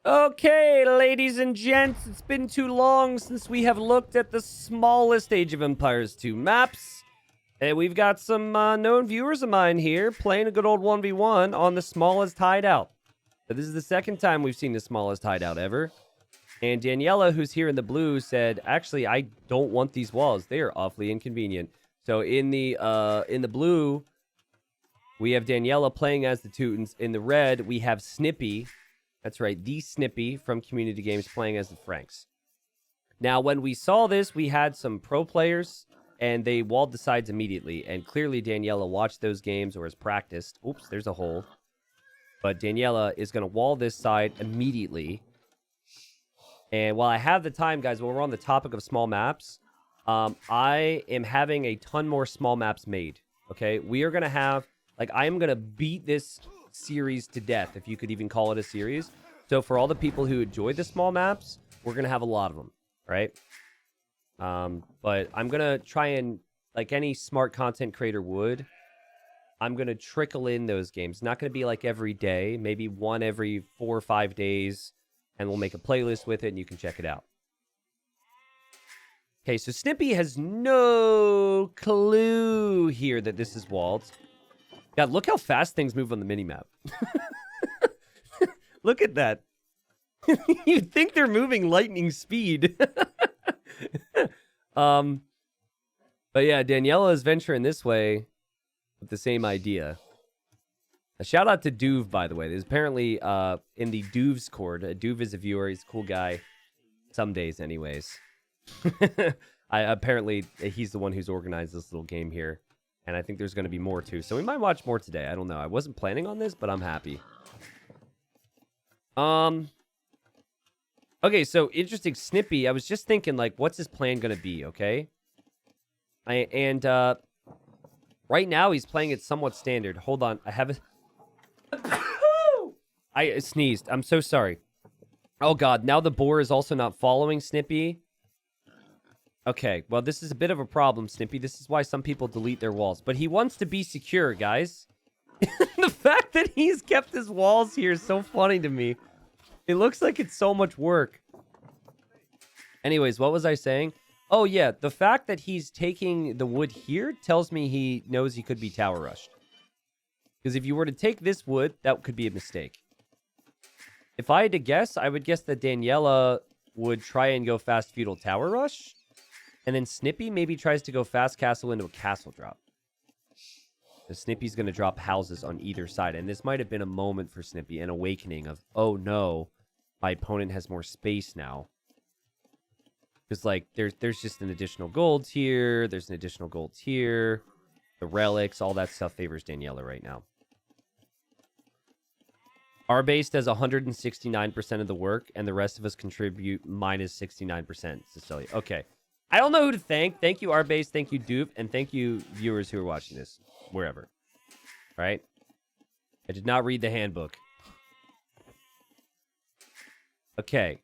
Okay, ladies and gents, it's been too long since we have looked at the smallest Age of Empires 2 maps. And we've got some known viewers of mine here playing a good old 1v1 on the smallest hideout. So this is the second time we've seen the smallest hideout ever. And Daniela, who's here in the blue, said, actually, I don't want these walls. They are awfully inconvenient. So in the blue, we have Daniela playing as the Teutons. In the red, we have Snippy. That's right, the Snippy from Community Games playing as the Franks. Now, when we saw this, we had some pro players, and they walled the sides immediately. And clearly, Daniela watched those games or has practiced. Oops, there's a hole. But Daniela is going to wall this side immediately. And while I have the time, guys, while we're on the topic of small maps, I am having a ton more small maps made. Okay, we are going to have, I am going to beat this series to death, if you could even call it a series. So for all the people who enjoy the small maps, we're gonna have a lot of them, right? But I'm gonna try and, like any smart content creator would, I'm gonna trickle in those games. Not gonna be like every day, maybe one every 4 or 5 days, and we'll make a playlist with it and you can check it out. Okay, so Snippy has no clue here that this is walled. God, look how fast things move on the minimap. Look at that. You'd think they're moving lightning speed. But yeah, Daniela is venturing this way with the same idea. A shout out to Duve, by the way. There's apparently in the Duve's Court. Duve is a viewer. He's a cool guy. Some days, anyways. Apparently, he's the one who's organized this little game here. And I think there's going to be more, too. So we might watch more today. I don't know. I wasn't planning on this, but I'm happy. Okay, so interesting. Snippy, I was just thinking, what's his plan going to be, okay? Right now, he's playing it somewhat standard. Hold on. I have a... I sneezed. I'm so sorry. Oh, God. Now the boar is also not following Snippy. Okay, well, this is a bit of a problem, Snippy. This is why some people delete their walls. But he wants to be secure, guys. The fact that he's kept his walls here is so funny to me. It looks like it's so much work. Anyways, what was I saying? Oh, yeah, the fact that he's taking the wood here tells me he knows he could be tower rushed. Because if you were to take this wood, that could be a mistake. If I had to guess, I would guess that Daniela would try and go fast feudal tower rush. And then Snippy maybe tries to go fast castle into a castle drop. So Snippy's going to drop houses on either side. And this might have been a moment for Snippy, an awakening of, oh no, my opponent has more space now. Because, there's just an additional gold here. There's an additional gold here. The relics, all that stuff favors Daniela right now. Our base does 169% of the work, and the rest of us contribute minus 69%. Cecilia. Okay. I don't know who to thank. Thank you, Arbase. Thank you, Dupe. And thank you, viewers who are watching this, wherever. Right? I did not read the handbook. Okay.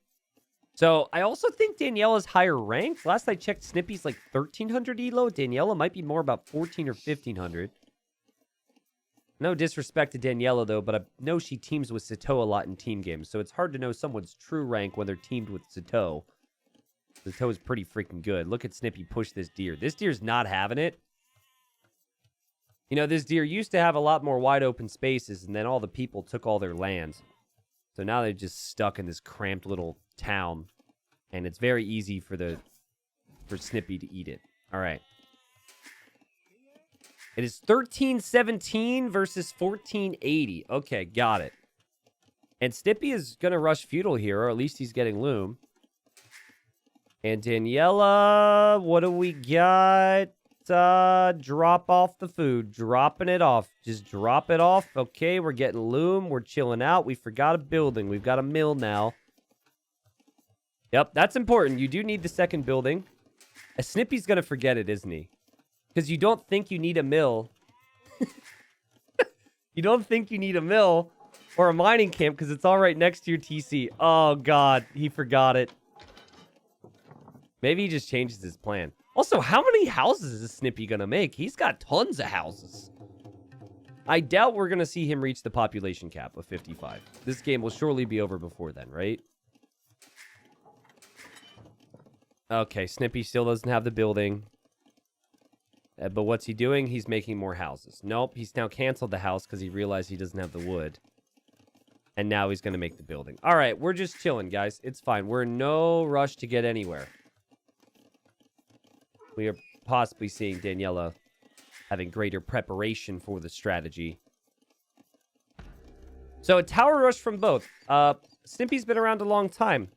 So, I also think Daniela's higher ranked. Last I checked, Snippy's 1,300 elo. Daniela might be more about 1,400 or 1,500. No disrespect to Daniela, though, but I know she teams with Sito a lot in team games. So, it's hard to know someone's true rank when they're teamed with Sito. The toe is pretty freaking good. Look at Snippy push this deer. This deer's not having it. You know, this deer used to have a lot more wide open spaces, and then all the people took all their land. So now they're just stuck in this cramped little town. And it's very easy for Snippy to eat it. All right. It is 1317 versus 1480. Okay, got it. And Snippy is going to rush feudal here, or at least he's getting loom. And Daniela, what do we got? Drop off the food. Dropping it off. Just drop it off. Okay, we're getting loom. We're chilling out. We forgot a building. We've got a mill now. Yep, that's important. You do need the second building. Snippy's going to forget it, isn't he? Because you don't think you need a mill. You don't think you need a mill or a mining camp because it's all right next to your TC. Oh, God. He forgot it. Maybe he just changes his plan. Also, how many houses is Snippy gonna make? He's got tons of houses. I doubt we're going to see him reach the population cap of 55. This game will surely be over before then, right? Okay, Snippy still doesn't have the building. But what's he doing? He's making more houses. Nope, he's now canceled the house because he realized he doesn't have the wood. And now he's going to make the building. All right, we're just chilling, guys. It's fine. We're in no rush to get anywhere. We are possibly seeing Daniela having greater preparation for the strategy. So a tower rush from both. Snippy's been around a long time.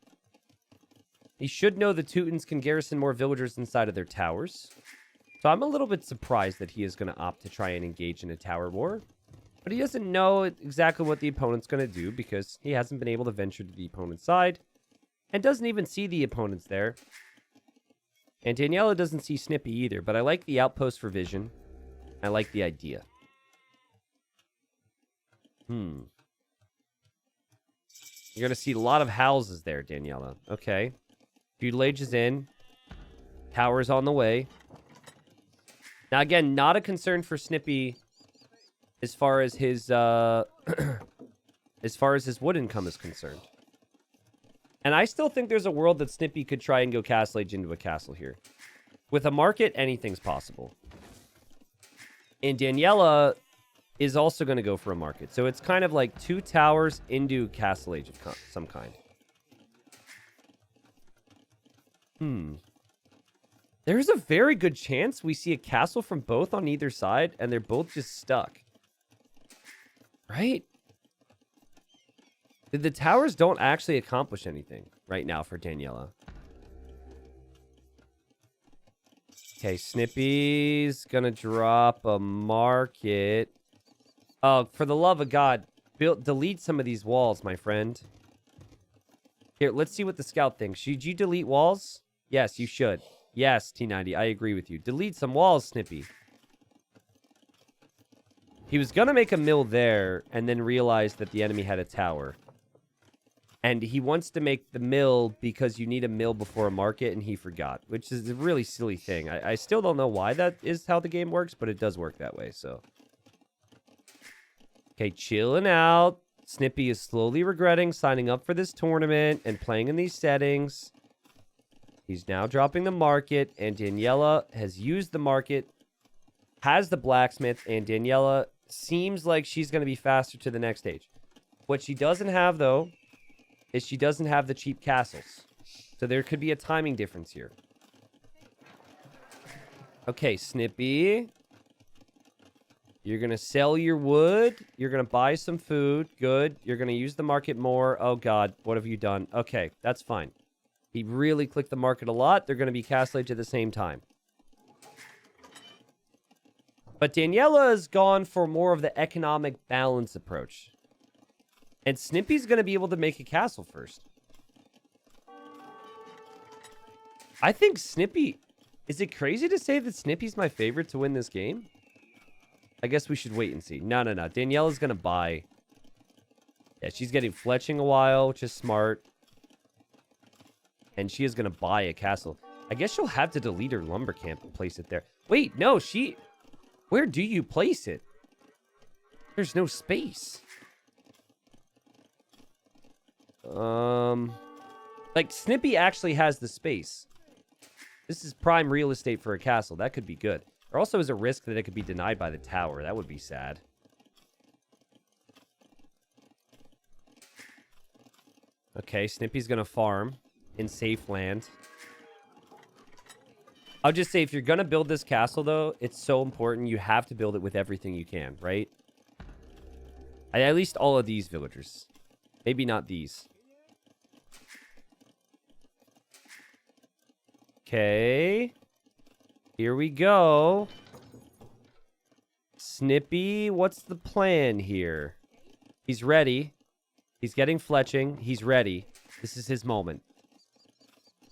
He should know the Teutons can garrison more villagers inside of their towers. So I'm a little bit surprised that he is going to opt to try and engage in a tower war. But he doesn't know exactly what the opponent's going to do because he hasn't been able to venture to the opponent's side. And doesn't even see the opponents there. And Daniela doesn't see Snippy either. But I like the outpost for vision. I like the idea. You're going to see a lot of houses there, Daniela. Okay. Feudal is in. Tower's on the way. Now, again, not a concern for Snippy as far as his as far as his wood income is concerned. And I still think there's a world that Snippy could try and go castle age into a castle here. With a market, anything's possible. And Daniela is also going to go for a market. So it's kind of like 2 towers into castle age of some kind. There's a very good chance we see a castle from both on either side, and they're both just stuck. Right? The towers don't actually accomplish anything right now for Daniela. Okay, Snippy's gonna drop a market. Oh, for the love of God, delete some of these walls, my friend. Here, let's see what the scout thinks. Should you delete walls? Yes, you should. Yes, T90, I agree with you. Delete some walls, Snippy. He was gonna make a mill there, and then realized that the enemy had a tower. And he wants to make the mill because you need a mill before a market, and he forgot. Which is a really silly thing. I still don't know why that is how the game works, but it does work that way, so. Okay, chilling out. Snippy is slowly regretting signing up for this tournament and playing in these settings. He's now dropping the market, and Daniela has used the market, has the blacksmith, and Daniela seems like she's going to be faster to the next stage. What she doesn't have, though, is she doesn't have the cheap castles. So there could be a timing difference here. Okay, Snippy. You're going to sell your wood. You're going to buy some food. Good. You're going to use the market more. Oh, God. What have you done? Okay, that's fine. He really clicked the market a lot. They're going to be castle age at the same time. But Daniela has gone for more of the economic balance approach. And Snippy's going to be able to make a castle first. I think Snippy... Is it crazy to say that Snippy's my favorite to win this game? I guess we should wait and see. No. Daniela's going to buy. Yeah, she's getting fletching a while, which is smart. And she is going to buy a castle. I guess she'll have to delete her lumber camp and place it there. Wait, no, she... Where do you place it? There's no space. Like, Snippy actually has the space. This is prime real estate for a castle. That could be good. There also is a risk that it could be denied by the tower. That would be sad. Okay, Snippy's gonna farm in safe land. I'll just say, if you're gonna build this castle, though, it's so important. You have to build it with everything you can, right? At least all of these villagers. Maybe not these. Okay. Here we go. Snippy, what's the plan here? He's ready. He's getting fletching. He's ready. This is his moment.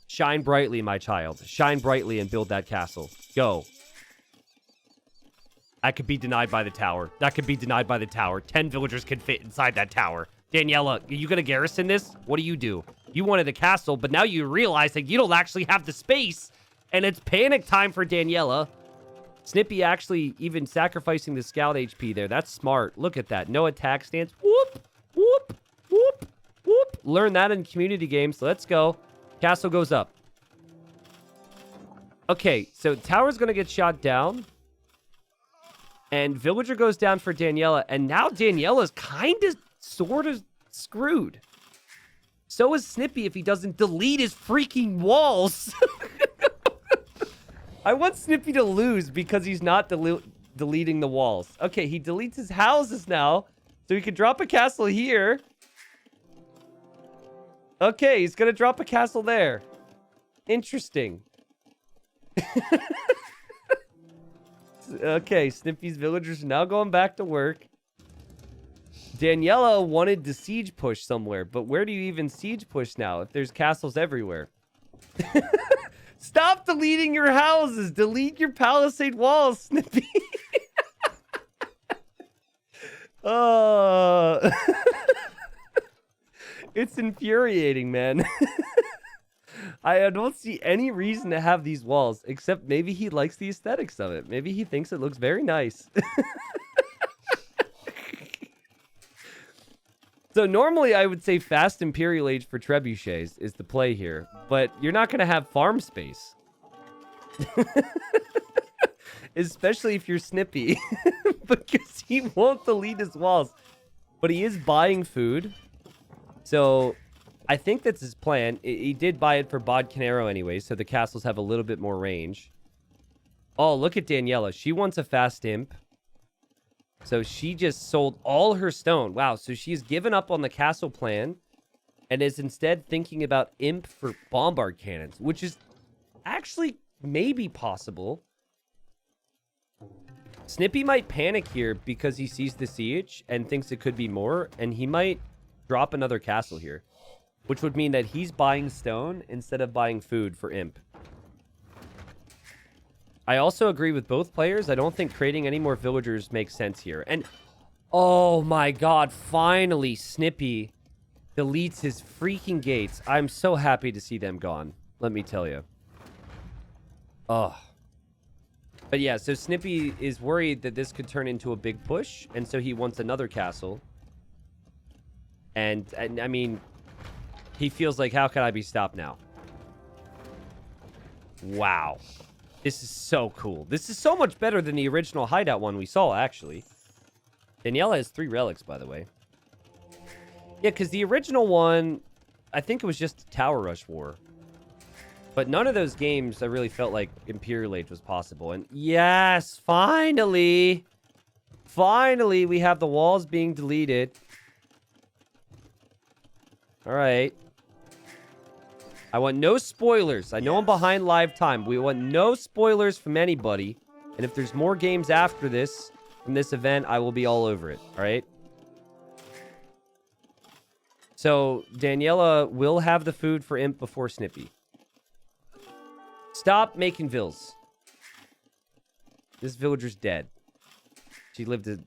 Shine brightly, my child. Shine brightly and build that castle. Go. That could be denied by the tower. That could be denied by the tower. 10 villagers can fit inside that tower. Daniela, are you going to garrison this? What do? You wanted a castle, but now you realize that you don't actually have the space. And it's panic time for Daniela. Snippy actually even sacrificing the scout HP there. That's smart. Look at that. No attack stance. Whoop, whoop, whoop, whoop. Learn that in community games. Let's go. Castle goes up. Okay, so tower's going to get shot down. And villager goes down for Daniela. And now Daniela's kind of, sort of screwed. So is Snippy if he doesn't delete his freaking walls. I want Snippy to lose because he's not deleting the walls. Okay, he deletes his houses now. So he can drop a castle here. Okay, he's going to drop a castle there. Interesting. Okay, Snippy's villagers are now going back to work. Daniela wanted to siege push somewhere, but where do you even siege push now if there's castles everywhere? Stop deleting your houses. Delete your palisade walls, Snippy. It's infuriating, man. I don't see any reason to have these walls, except maybe he likes the aesthetics of it. Maybe he thinks it looks very nice. So normally I would say fast Imperial Age for trebuchets is the play here, but you're not going to have farm space. Especially if you're Snippy, because he won't delete his walls. But he is buying food, so I think that's his plan. He did buy it for Bod Canero anyway, so the castles have a little bit more range. Oh, look at Daniela. She wants a fast imp. So she just sold all her stone. Wow, so she's given up on the castle plan and is instead thinking about imp for bombard cannons, which is actually maybe possible. Snippy might panic here because he sees the siege and thinks it could be more, and he might drop another castle here, which would mean that he's buying stone instead of buying food for imp. I also agree with both players. I don't think creating any more villagers makes sense here. And, oh my god, finally Snippy deletes his freaking gates. I'm so happy to see them gone, let me tell you. Oh. But yeah, so Snippy is worried that this could turn into a big push, and so he wants another castle. And I mean, he feels like, how can I be stopped now? Wow. This is so cool. This is so much better than the original Hideout one we saw, actually. Daniela has 3 relics, by the way. Yeah, because the original one, I think it was just a Tower Rush War. But none of those games I really felt like Imperial Age was possible. And yes, finally! Finally, we have the walls being deleted. Alright. I want no spoilers. I know I'm behind live time. We want no spoilers from anybody. And if there's more games after this, from this event, I will be all over it. All right? So, Daniela will have the food for imp before Snippy. Stop making vills. This villager's dead. She lived a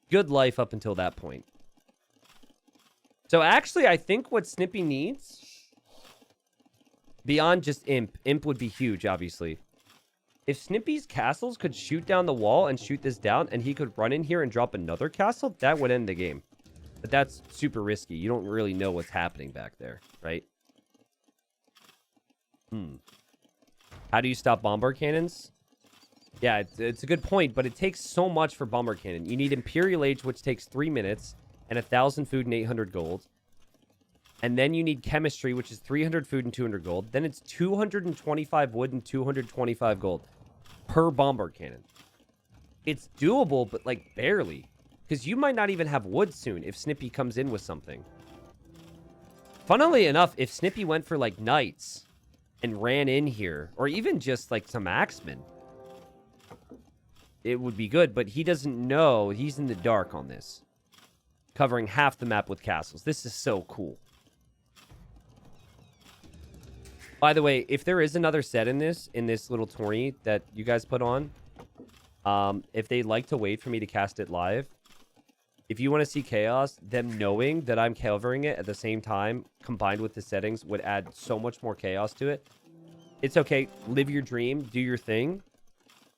good life up until that point. So, actually, I think what Snippy needs... beyond just imp would be huge, obviously. If Snippy's castles could shoot down the wall and shoot this down, and he could run in here and drop another castle, that would end the game. But that's super risky. You don't really know what's happening back there, right? How do you stop bombard cannons? Yeah, it's a good point, but it takes so much for bombard cannon. You need Imperial Age, which takes 3 minutes, and 1,000 food and 800 gold. And then you need chemistry, which is 300 food and 200 gold. Then it's 225 wood and 225 gold per bombard cannon. It's doable, but like barely. Because you might not even have wood soon if Snippy comes in with something. Funnily enough, if Snippy went for like knights and ran in here, or even just like some axemen, it would be good. But he doesn't know. He's in the dark on this. Covering half the map with castles. This is so cool. By the way, if there is another set in this little tourney that you guys put on, if they'd like to wait for me to cast it live, if you want to see chaos, them knowing that I'm covering it at the same time, combined with the settings, would add so much more chaos to it. It's okay. Live your dream. Do your thing.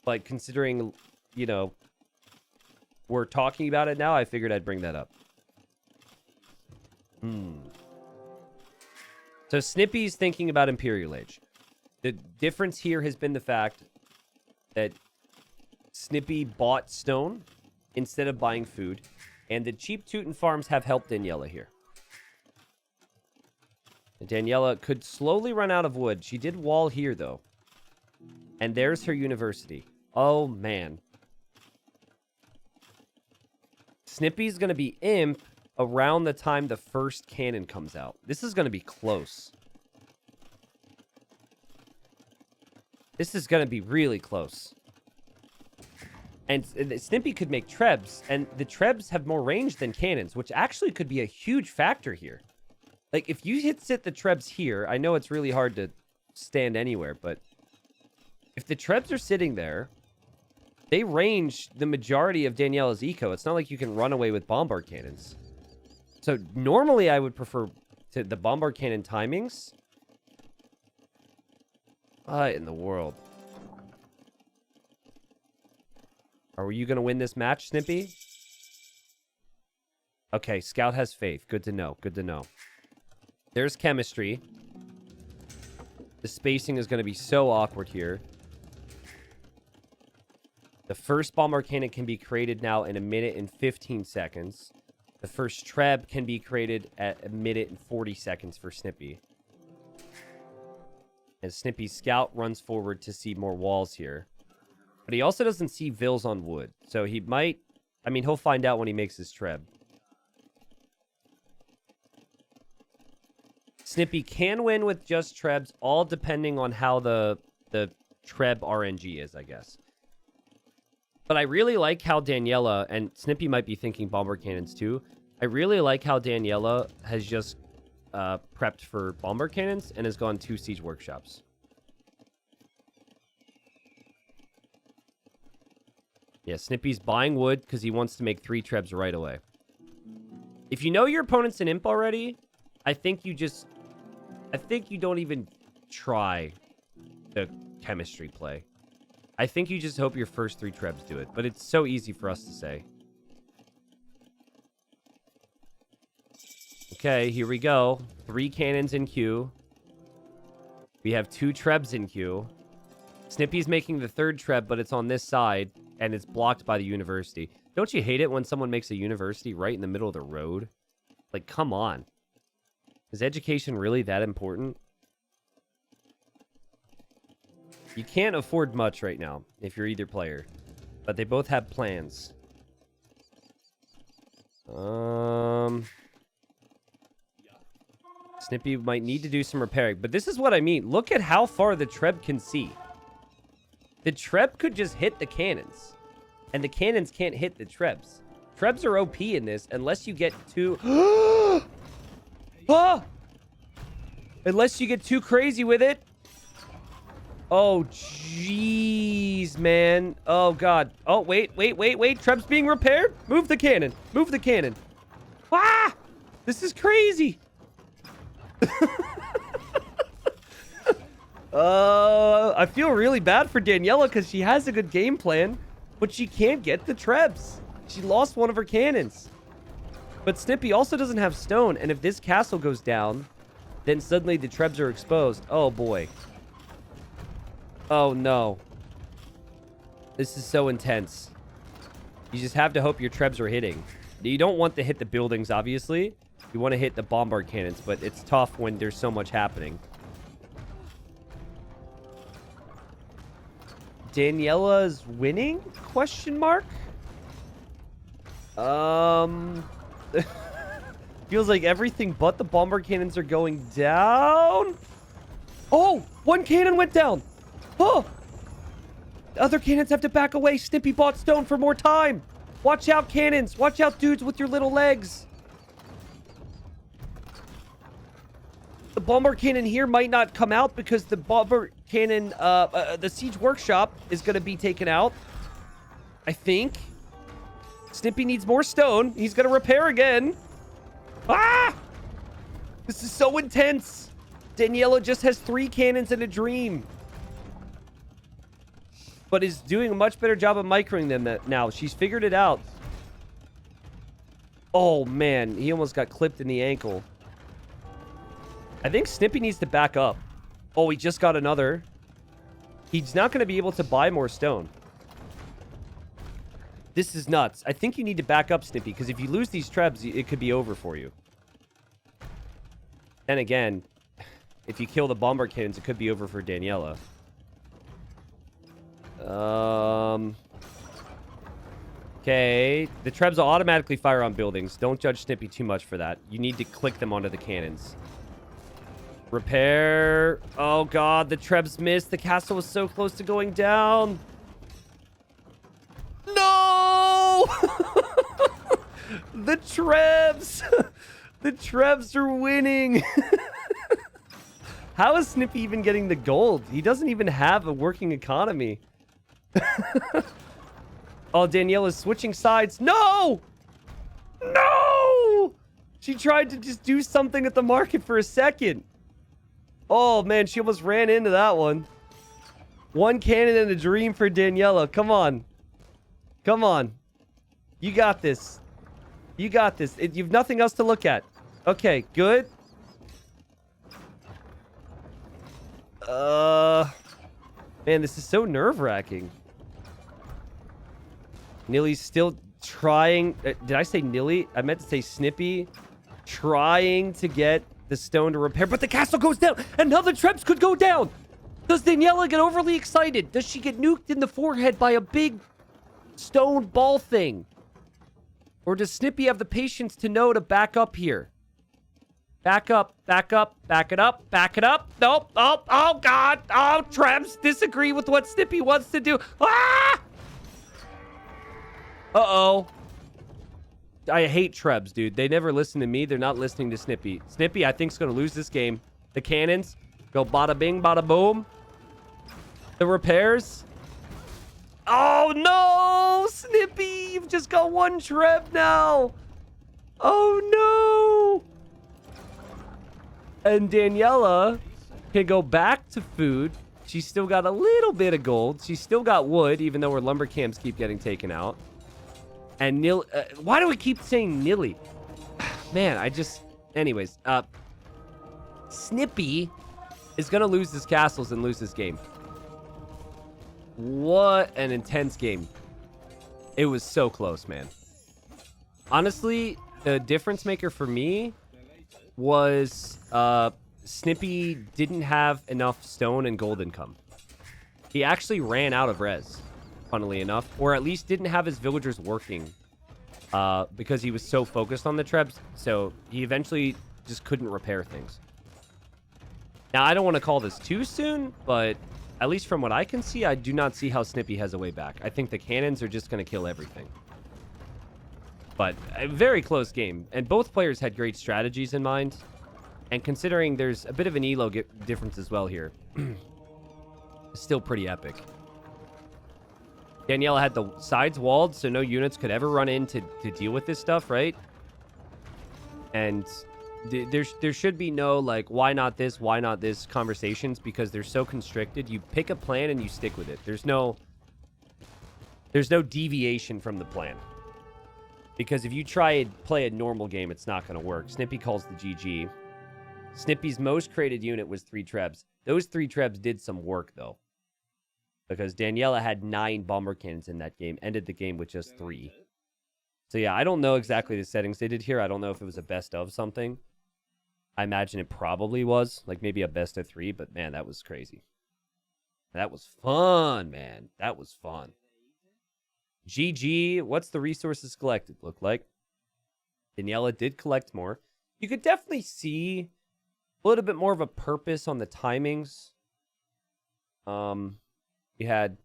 But considering, you know, we're talking about it now, I figured I'd bring that up. So Snippy's thinking about Imperial Age. The difference here has been the fact that Snippy bought stone instead of buying food, and the cheap Teuton farms have helped Daniela here. And Daniela could slowly run out of wood. She did wall here, though. And there's her university. Oh, man. Snippy's going to be imp around the time the first cannon comes out. This is going to be close. This is going to be really close. And Snippy could make trebs, and the trebs have more range than cannons, which actually could be a huge factor here. Like, if you sit the trebs here, I know it's really hard to stand anywhere, but if the trebs are sitting there, they range the majority of Daniela's eco. It's not like you can run away with bombard cannons. So normally I would prefer the bombard cannon timings. What in the world? Are you going to win this match, Snippy? Okay, Scout has faith. Good to know. Good to know. There's chemistry. The spacing is going to be so awkward here. The first bombard cannon can be created now in 1 minute and 15 seconds. The first treb can be created at 1 minute and 40 seconds for Snippy. And Snippy's Scout runs forward to see more walls here. But he also doesn't see Vills on wood. So he might... I mean, he'll find out when he makes his treb. Snippy can win with just trebs, all depending on how the treb RNG is, I guess. But I really like how Daniela, and Snippy might be thinking bombard cannons too. I really like how Daniela has just prepped for bombard cannons and has gone 2 siege workshops. Yeah, Snippy's buying wood because he wants to make 3 trebs right away. If you know your opponent's an imp already, I think you don't even try the chemistry play. I think you just hope your first 3 trebs do it, but it's so easy for us to say. Okay, here we go. 3 cannons in queue. We have 2 trebs in queue. Snippy's making the 3rd treb, but it's on this side, and it's blocked by the university. Don't you hate it when someone makes a university right in the middle of the road? Like, come on. Is education really that important? You can't afford much right now if you're either player. But they both have plans. Snippy might need to do some repairing. But this is what I mean. Look at how far the treb can see. The treb could just hit the cannons. And the cannons can't hit the trebs. Trebs are OP in this unless you get too... Ah! Unless you get too crazy with it. Oh, jeez, man. Oh, God. Oh, wait. Treb's being repaired. Move the cannon. Move the cannon. Ah! This is crazy. I feel really bad for Daniela because she has a good game plan, but she can't get the trebs. She lost one of her cannons. But Snippy also doesn't have stone, and if this castle goes down, then suddenly the trebs are exposed. Oh, boy. Oh, no. This is so intense. You just have to hope your trebs are hitting. You don't want to hit the buildings, obviously. You want to hit the bombard cannons, but it's tough when there's so much happening. Daniela's winning? Question mark? Feels like everything but the bombard cannons are going down. Oh, 1 cannon went down. Oh, the other cannons have to back away. Snippy bought stone for more time. Watch out, cannons. Watch out, dudes with your little legs. The bombard cannon here might not come out because the bombard cannon, the siege workshop is going to be taken out. I think. Snippy needs more stone. He's going to repair again. Ah! This is so intense. Daniela just has 3 cannons in a dream. but is doing a much better job of microing them now. She's figured it out. Oh, man. He almost got clipped in the ankle. I think Snippy needs to back up. Oh, he just got another. He's not going to be able to buy more stone. This is nuts. I think you need to back up, Snippy, because if you lose these trebs, it could be over for you. And again, if you kill the bombard cannons, it could be over for Daniela. Okay. The trebs will automatically fire on buildings. Don't judge Snippy too much for that. You need to click them onto the cannons. Repair. Oh, God. The trebs missed. The castle was so close to going down. No! The trebs! The trebs are winning! How is Snippy even getting the gold? He doesn't even have a working economy. Oh, Daniela's switching sides. No! No! She tried to just do something at the market for a second. Oh, man, she almost ran into that one. One cannon and a dream for Daniela. Come on. Come on. You got this. You got this. You've nothing else to look at. Okay, good. Man, this is so nerve-wracking. Nilly's still trying. Did I say Nilly? I meant to say Snippy. Trying to get the stone to repair, but the castle goes down, and now the trebs could go down. Does Daniela get overly excited? Does she get nuked in the forehead by a big stone ball thing? Or does Snippy have the patience to know to back up here? Back up, back up, back it up, back it up. Nope. Oh, God. Oh, trebs disagree with what Snippy wants to do. Ah! Uh-oh. I hate trebs, dude. They never listen to me. They're not listening to Snippy. Snippy, I think, is going to lose this game. The cannons go bada bing, bada boom. The repairs. Oh, no! Snippy, you've just got one treb now. Oh, no! And Daniela can go back to food. She's still got a little bit of gold. She's still got wood, even though her lumber camps keep getting taken out. And why do we keep saying Nilly? Man, anyways, Snippy is going to lose his castles and lose this game. What an intense game. It was so close, man. Honestly, the difference maker for me was Snippy didn't have enough stone and gold income. He actually ran out of res, funnily enough, or at least didn't have his villagers working because he was so focused on the trebs. So he eventually just couldn't repair things. Now, I don't want to call this too soon, but at least from what I can see, I do not see how Snippy has a way back. I think the cannons are just going to kill everything. But a very close game. And both players had great strategies in mind. And considering there's a bit of an elo difference as well here, it's still pretty epic. Daniela had the sides walled, so no units could ever run in to deal with this stuff, right? And there should be no, like, why not this conversations, because they're so constricted. You pick a plan and you stick with it. There's no deviation from the plan. Because if you try and play a normal game, it's not going to work. Snippy calls the GG. Snippy's most created unit was 3 trebs. Those 3 trebs did some work, though. Because Daniela had 9 bomber cannons in that game. Ended the game with just 3. So yeah, I don't know exactly the settings they did here. I don't know if it was a best of something. I imagine it probably was. Like maybe a best of 3. But man, that was crazy. That was fun, man. That was fun. GG. What's the resources collected look like? Daniela did collect more. You could definitely see a little bit more of a purpose on the timings. You had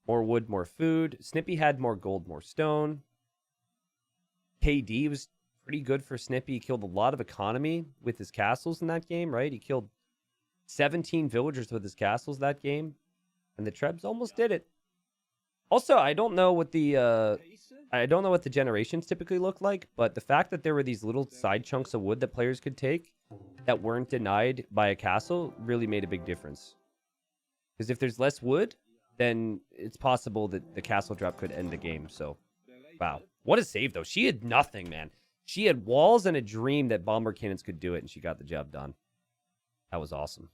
more wood, more food. Snippy had more gold, more stone. KD was pretty good for Snippy. He killed a lot of economy with his castles in that game, right? He killed 17 villagers with his castles that game. And the trebs almost did it. Also, I don't know what the generations typically look like, but the fact that there were these little side chunks of wood that players could take that weren't denied by a castle really made a big difference. Because if there's less wood, then it's possible that the castle drop could end the game. So, wow. What a save, though. She had nothing, man. She had walls and a dream that bomber cannons could do it, and she got the job done. That was awesome.